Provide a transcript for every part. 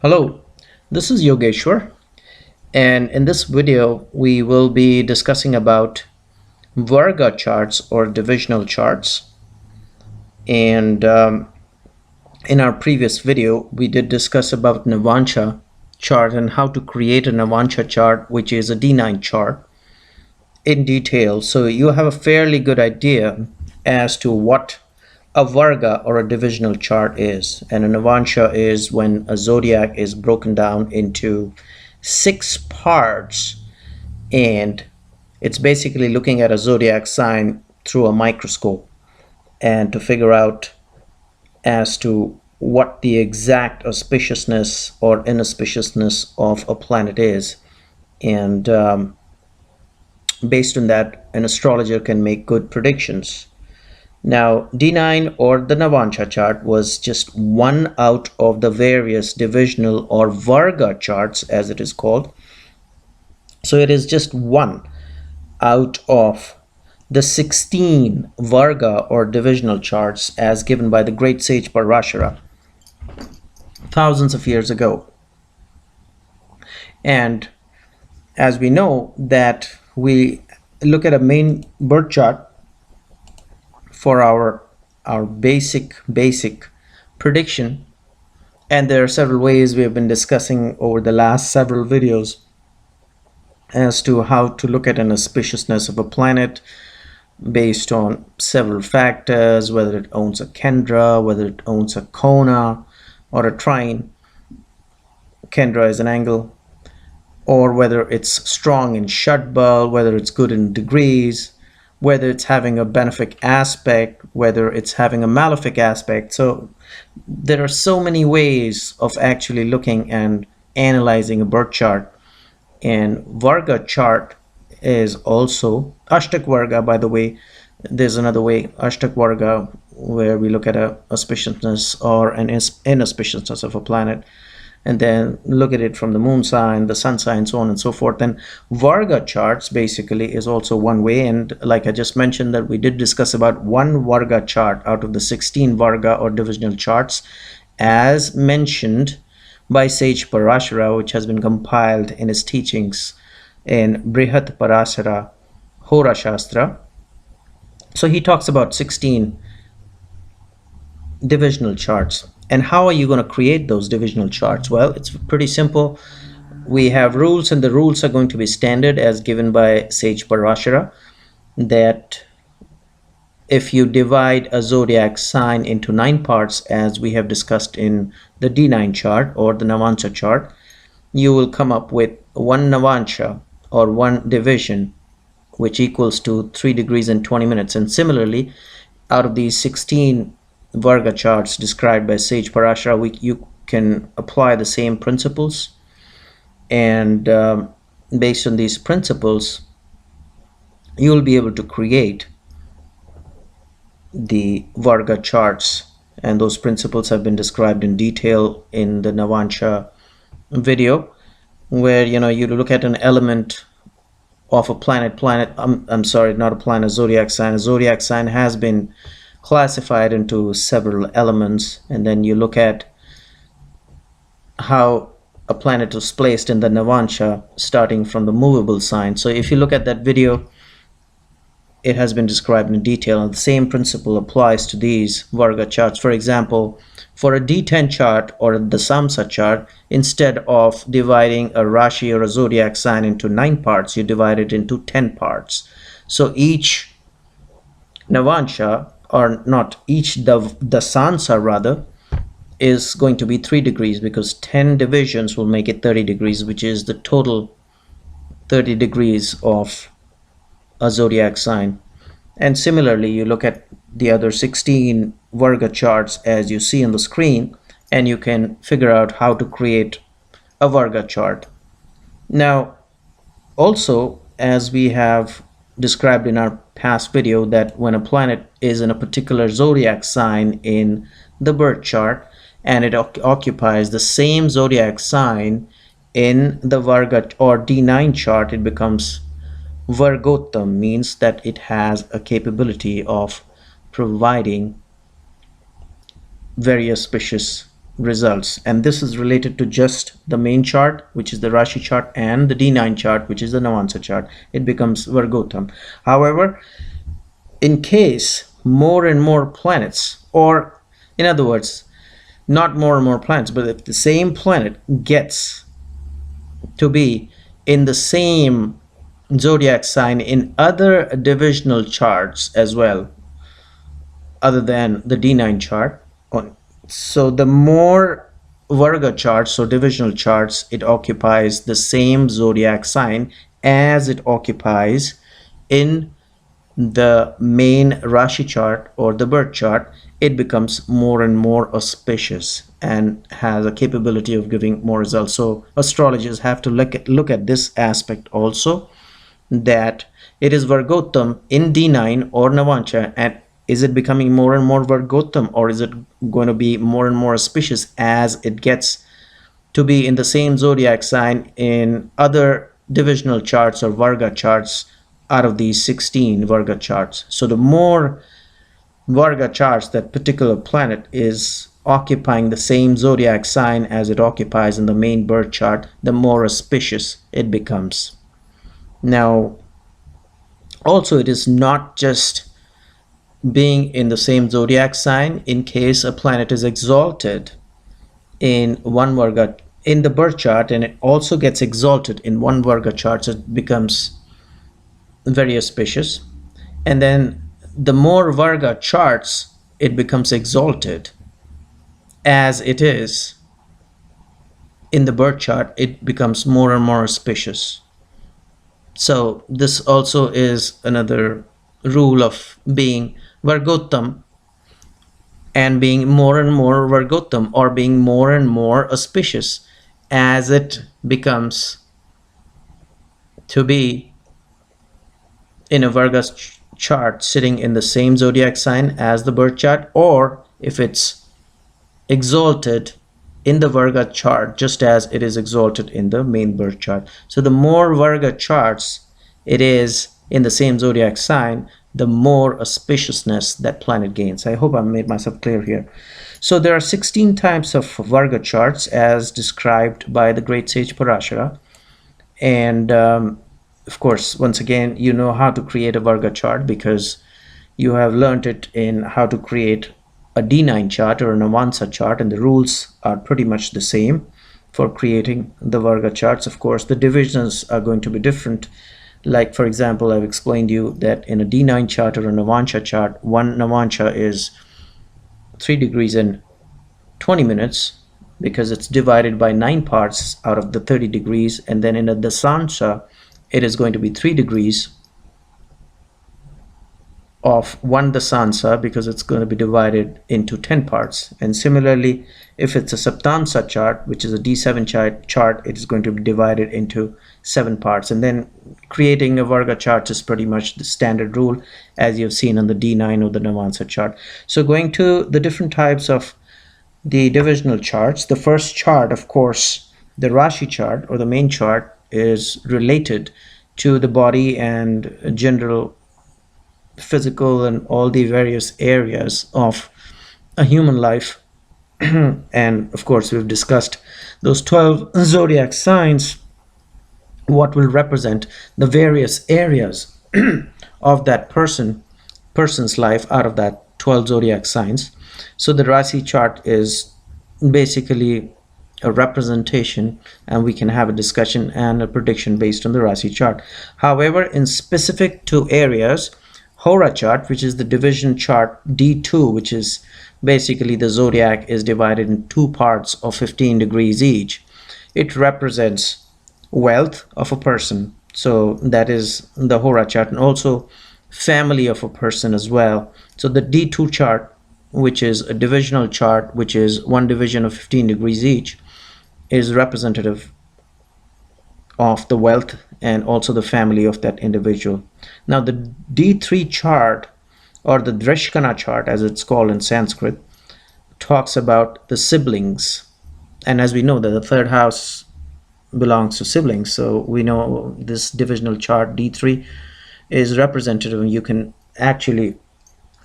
Hello, this is Yogeshwar, and in this video, we will be discussing about Varga charts or divisional charts. And in our previous video, we did discuss about Navansha chart and how to create a Navansha chart, which is a D9 chart, in detail. So you have a fairly good idea as to what a Varga or a divisional chart is. And a Navansha is when a zodiac is broken down into six parts, and it's basically looking at a zodiac sign through a microscope and to figure out as to what the exact auspiciousness or inauspiciousness of a planet is. And based on that, an astrologer can make good predictions. Now, D9 or the Navansha chart was just one out of the various divisional or Varga charts, as it is called. So it is just one out of the 16 Varga or divisional charts as given by the great sage Parashara thousands of years ago. And as we know that we look at a main birth chart for our basic prediction, and there are several ways we have been discussing over the last several videos as to how to look at an auspiciousness of a planet based on several factors, whether it owns a Kendra, whether it owns a Kona or a trine. Kendra is an angle, or whether it's strong in Shadbal, whether it's good in degrees, whether it's having a benefic aspect, whether it's having a malefic aspect. So there are so many ways of actually looking and analyzing a birth chart. And Varga chart is also Ashtak Varga, by the way. There's another way, Ashtak Varga, where we look at a auspiciousness or an inauspiciousness of a planet, and then look at it from the moon sign, the sun sign, so on and so forth. And Varga charts basically is also one way. And like I just mentioned, that we did discuss about one Varga chart out of the 16 Varga or divisional charts, as mentioned by sage Parashara, which has been compiled in his teachings in Brihat Parashara Hora Shastra. So he talks about 16 divisional charts. And how are you going to create those divisional charts? Well, it's pretty simple. We have rules, and the rules are going to be standard as given by sage Parashara, that if you divide a zodiac sign into 9 parts, as we have discussed in the D9 chart or the Navansha chart, you will come up with one Navansha or one division, which equals to 3 degrees and 20 minutes. And similarly, out of these 16 Varga charts described by sage Parashara, you can apply the same principles, and based on these principles, you will be able to create the Varga charts. And those principles have been described in detail in the Navansha video, where you look at an element of a planet. I'm sorry, not a planet, zodiac sign. A zodiac sign has been classified into several elements, and then you look at how a planet was placed in the Navansha starting from the movable sign. So if you look at that video, it has been described in detail, and the same principle applies to these Varga charts. For example, for a D10 chart or the Samsa chart, instead of dividing a Rashi or a zodiac sign into 9 parts, you divide it into 10 parts. So each Navansha, or not each, the Sansa rather, is going to be 3 degrees, because 10 divisions will make it 30 degrees, which is the total 30 degrees of a zodiac sign. And similarly, you look at the other 16 Varga charts as you see on the screen, and you can figure out how to create a Varga chart. Now, also, as we have described in our past video, that when a planet is in a particular zodiac sign in the birth chart, and it occupies the same zodiac sign in the Varga or D9 chart, it becomes Vargottam, means that it has a capability of providing very auspicious results, and this is related to just the main chart, which is the Rashi chart, and the D9 chart, which is the Navansa chart. It becomes Vargotam. However, in case more and more planets, or in other words, not more and more planets, but if the same planet gets to be in the same zodiac sign in other divisional charts as well, other than the D9 chart, so the more Varga charts or divisional charts it occupies the same zodiac sign as it occupies in the main Rashi chart or the birth chart, it becomes more and more auspicious and has a capability of giving more results. So astrologers have to look at this aspect also, that it is Vargotam in D9 or Navancha, and is it becoming more and more Vargotam, or is it going to be more and more auspicious as it gets to be in the same zodiac sign in other divisional charts or Varga charts out of these 16 Varga charts. So the more Varga charts that particular planet is occupying the same zodiac sign as it occupies in the main birth chart, the more auspicious it becomes. Now, also, it is not just being in the same zodiac sign. In case a planet is exalted in one Varga in the birth chart, and it also gets exalted in one Varga chart, so it becomes very auspicious. And then the more Varga charts it becomes exalted as it is in the birth chart, it becomes more and more auspicious. So this also is another rule of being Vargotam and being more and more Vargotam, or being more and more auspicious as it becomes to be in a Varga chart sitting in the same zodiac sign as the birth chart, or if it's exalted in the Varga chart just as it is exalted in the main birth chart. So the more Varga charts it is in the same zodiac sign, the more auspiciousness that planet gains. I hope I made myself clear here. So there are 16 types of Varga charts as described by the great sage Parashara. And of course, once again, you know how to create a Varga chart because you have learned it in how to create a D9 chart or an Avansa chart, and the rules are pretty much the same for creating the Varga charts. Of course, the divisions are going to be different. Like, for example, I've explained you that in a D9 chart or a Navancha chart, one Navancha is 3 degrees and 20 minutes because it's divided by 9 parts out of the 30 degrees. And then in a Dasansa, it is going to be 3 degrees of one Dasansa because it's going to be divided into 10 parts. And similarly, if it's a Saptansa chart, which is a D7 chart, it is going to be divided into 7 parts. And then creating a Varga chart is pretty much the standard rule as you've seen on the D9 or the Navansa chart. So going to the different types of the divisional charts, the first chart, of course, the Rashi chart or the main chart, is related to the body and general physical and all the various areas of a human life. And of course, we've discussed those 12 zodiac signs, what will represent the various areas of that person's life out of that 12 zodiac signs. So the Rasi chart is basically a representation, and we can have a discussion and a prediction based on the Rasi chart. However, in specific to areas, Hora chart, which is the division chart D2, which is basically the zodiac is divided in 2 parts of 15 degrees each. It represents wealth of a person. So that is the Hora chart, and also family of a person as well. So the D2 chart, which is a divisional chart, which is one division of 15 degrees each, is representative of the wealth and also the family of that individual. Now the D3 chart, or the Dreshkana chart as it's called in Sanskrit, talks about the siblings. And as we know that the third house belongs to siblings, so we know this divisional chart D3 is representative, and you can actually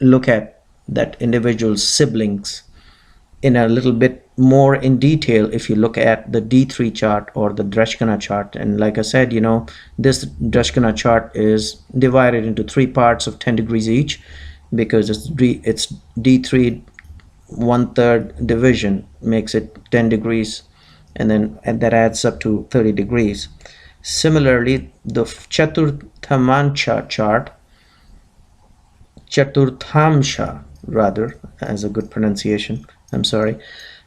look at that individual's siblings in a little bit more in detail if you look at the D3 chart or the Dreshkana chart. And like I said, this Dreshkana chart is divided into three parts of 10 degrees each, because it's D3 1/3 division makes it 10 degrees, and that adds up to 30 degrees. Similarly, the Chaturthamancha chart, Chaturthamsha rather, as a good pronunciation, I'm sorry,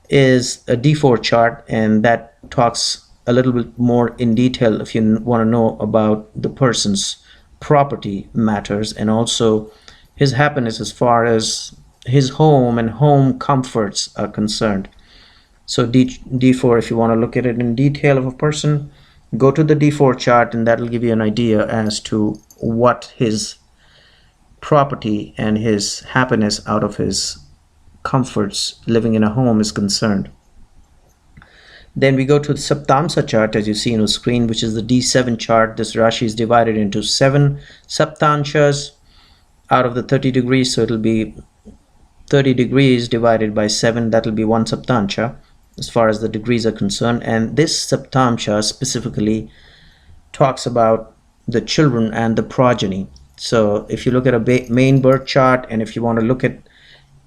is a D4 chart, and that talks a little bit more in detail if you want to know about the person's property matters, and also his happiness as far as his home and home comforts are concerned. So D4, if you want to look at it in detail of a person, go to the D4 chart, and that'll give you an idea as to what his property and his happiness out of his comforts living in a home is concerned. Then we go to the Saptamsa chart, as you see on the screen, which is the D7 chart. This Rashi is divided into 7 Saptanshas out of the 30 degrees, so it'll be 30 degrees divided by 7, that'll be 1 Saptansha as far as the degrees are concerned. And this Saptamsha specifically talks about the children and the progeny. So if you look at a main birth chart, and if you want to look at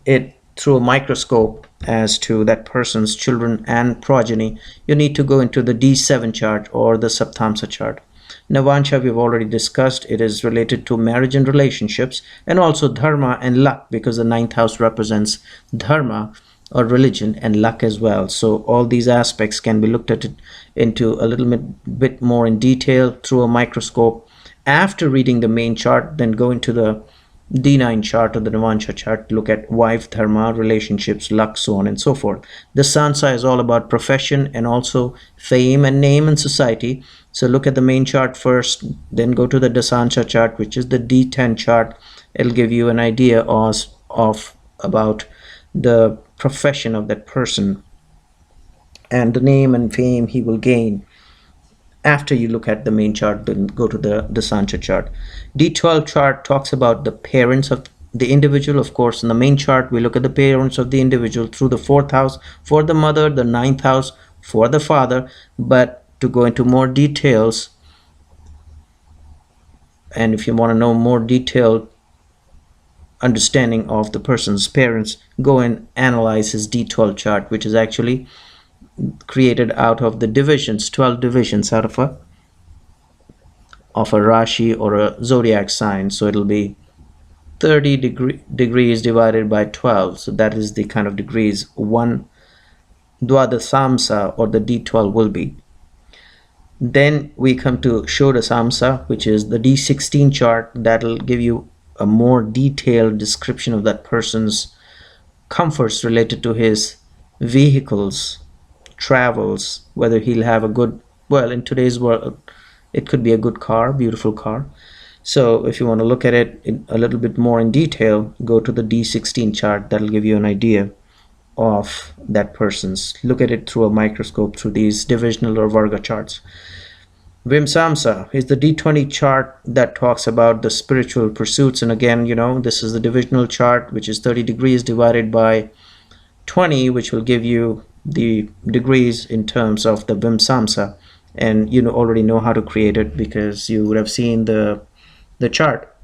it through a microscope as to that person's children and progeny, you need to go into the D7 chart or the Saptamsa chart. Navansha we've already discussed. It is related to marriage and relationships, and also dharma and luck, because the ninth house represents dharma or religion and luck as well. So all these aspects can be looked at it into a little bit more in detail through a microscope. After reading the main chart, then go into the D9 chart or the Navansha chart, look at wife, dharma, relationships, luck, so on and so forth. The Sansa is all about profession and also fame and name in society. So look at the main chart first, then go to the Dasansha chart, which is the D10 chart. It'll give you an idea of about the profession of that person and the name and fame he will gain. After you look at the main chart, then go to the Dasansha chart. D12 chart talks about the parents of the individual. Of course, in the main chart, we look at the parents of the individual through the 4th house for the mother, the 9th house for the father. But to go into more details, and if you want to know more detailed understanding of the person's parents, go and analyze his D12 chart, which is actually created out of the divisions, 12 divisions out of a Rashi or a zodiac sign. So it'll be 30 degrees divided by 12. So that is the kind of degrees one Dwadasamsa or the D12 will be. Then we come to Shodasamsa, which is the D16 chart. That'll give you a more detailed description of that person's comforts related to his vehicles, travels, whether he'll have a good, well, in today's world it could be a good car, beautiful car. So if you want to look at it a little bit more in detail, go to the D16 chart. That'll give you an idea of that person's. Look at it through a microscope through these divisional or Varga charts. Vimsamsa is the D20 chart that talks about the spiritual pursuits, and again, this is the divisional chart, which is 30 degrees divided by 20, which will give you the degrees in terms of the Vimsamsa. And you already know how to create it because you would have seen the chart,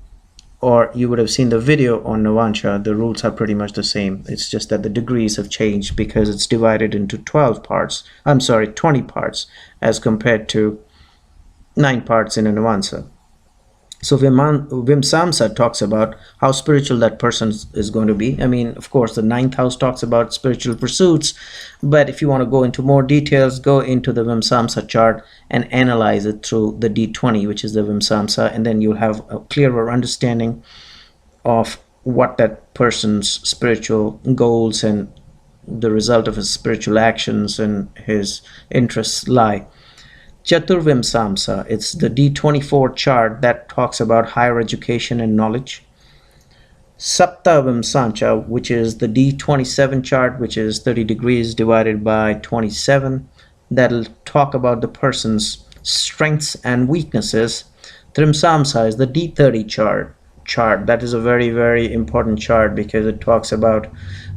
or you would have seen the video on Navansha. The rules are pretty much the same. It's just that the degrees have changed because it's divided into 20 parts as compared to 9 parts in a Navansha. So Vimsamsa talks about how spiritual that person is going to be. I mean, of course, the 9th house talks about spiritual pursuits, but if you want to go into more details, go into the Vimsamsa chart and analyze it through the D20, which is the Vimsamsa, and then you'll have a clearer understanding of what that person's spiritual goals and the result of his spiritual actions and his interests lie. Chaturvimsamsa, it's the D24 chart that talks about higher education and knowledge. Saptavimsamsa, which is the D27 chart, which is 30 degrees divided by 27. That'll talk about the person's strengths and weaknesses. Trimsamsa is the D30 chart. That is a very, very important chart because it talks about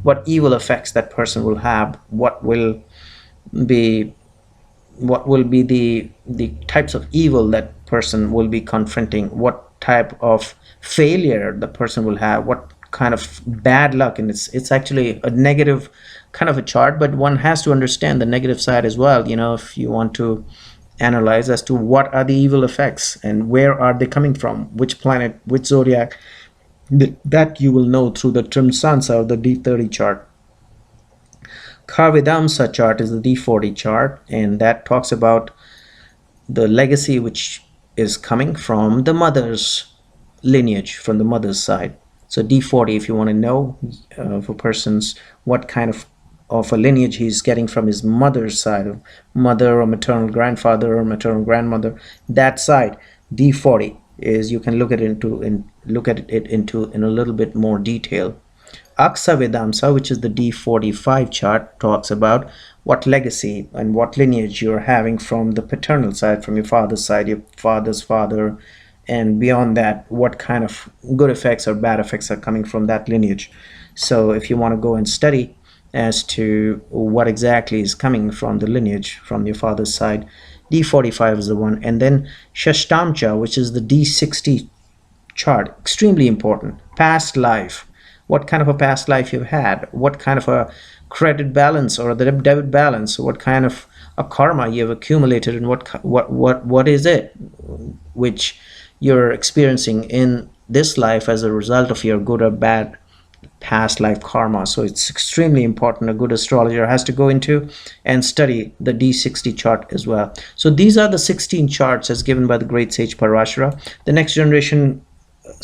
what evil effects that person will have, be what will be the types of evil that person will be confronting, what type of failure the person will have, what kind of bad luck. And it's actually a negative kind of a chart, but one has to understand the negative side as well, if you want to analyze as to what are the evil effects and where are they coming from, which planet, which zodiac. That you will know through the Trimsansa or the D30 chart. Karvedamsa chart is the D40 chart, and that talks about the legacy which is coming from the mother's lineage, from the mother's side. So D40, if you want to know for persons what kind of a lineage he's getting from his mother's side, of mother or maternal grandfather or maternal grandmother, that side, D40 is, you can look at it into in a little bit more detail. Aksa Vedamsa, which is the D45 chart, talks about what legacy and what lineage you're having from the paternal side, from your father's side, your father's father, and beyond that, what kind of good effects or bad effects are coming from that lineage. So if you want to go and study as to what exactly is coming from the lineage from your father's side, D45 is the one. And then Shashtamcha, which is the D60 chart, extremely important. Past life, what kind of a past life you've had, what kind of a credit balance or the debit balance, what kind of a karma you've accumulated, and what is it which you're experiencing in this life as a result of your good or bad past life karma. So it's extremely important. A good astrologer has to go into and study the D60 chart as well. So these are the 16 charts as given by the great sage Parashara. The next generation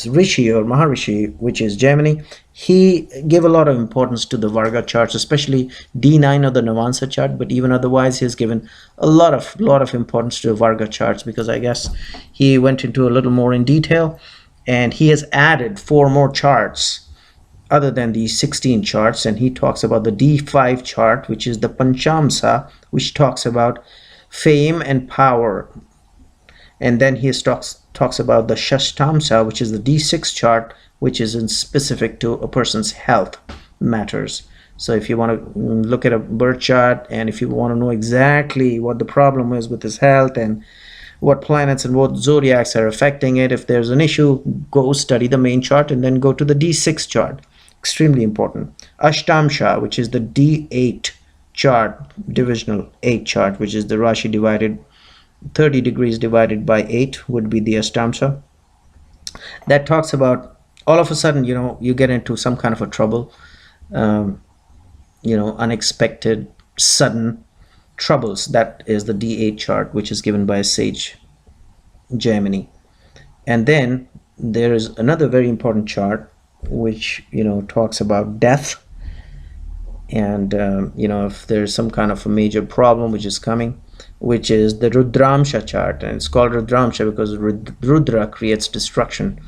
Rishi or Maharishi, which is Gemini, he gave a lot of importance to the Varga charts, especially D9 or the Navansa chart, but even otherwise he has given a lot of importance to the Varga charts, because I guess he went into a little more in detail, and he has added 4 more charts other than these 16 charts, and he talks about the D5 chart, which is the Panchamsa, which talks about fame and power. And then he talks about the Shashtamsa, which is the D6 chart, which is in specific to a person's health matters. So if you want to look at a birth chart, and if you want to know exactly what the problem is with his health and what planets and what zodiacs are affecting it, if there's an issue, go study the main chart and then go to the D6 chart. Extremely important. Ashtamsha, which is the D8 chart, divisional 8 chart, which is the Rashi divided 30 degrees divided by 8 would be the Ashtamsha. That talks about all of a sudden, you get into some kind of a trouble, unexpected, sudden troubles. That is the D8 chart, which is given by sage Gemini. And then there is another very important chart, which, talks about death. And, if there's some kind of a major problem which is coming, which is the Rudramsha chart. And it's called Rudramsha because Rudra creates destruction,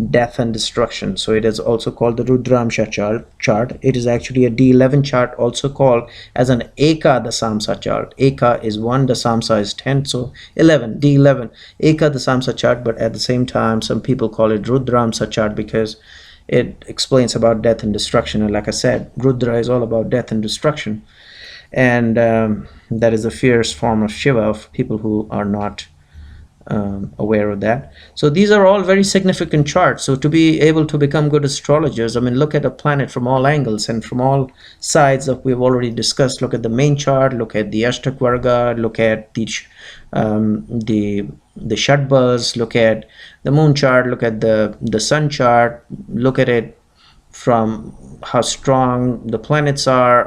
death and destruction. So it is also called the Rudramsha chart. It is actually a D11 chart, also called as an Eka Dasamsa chart. Eka is 1, Dasamsa is 10, so 11, D11, Eka Dasamsa chart. But at the same time, some people call it Rudramsa chart because it explains about death and destruction. And like I said, Rudra is all about death and destruction. And that is a fierce form of Shiva, of people who are not aware of that. So these are all very significant charts. So to be able to become good astrologers, look at a planet from all angles and from all sides that we've already discussed. Look at the main chart, look at the Ashtak Varga, look at the Shadbas, look at the moon chart, look at the sun chart, look at it from how strong the planets are,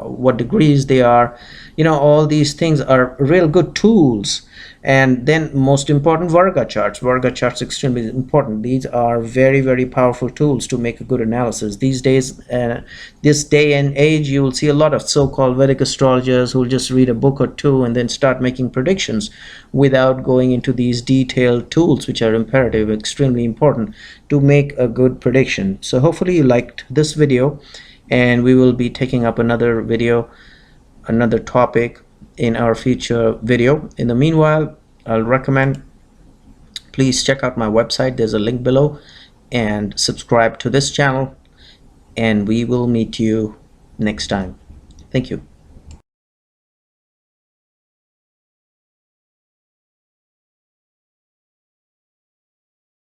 what degrees they are. All these things are real good tools. And then most important, Varga charts extremely important. These are very, very powerful tools to make a good analysis these days. This day and age, you will see a lot of so-called Vedic astrologers who will just read a book or two and then start making predictions without going into these detailed tools, which are imperative, extremely important to make a good prediction. So hopefully you liked this video, and we will be taking up another video, another topic in our future video. In the meanwhile, I'll recommend, please check out my website. There's a link below, and subscribe to this channel and we will meet you next time. Thank you.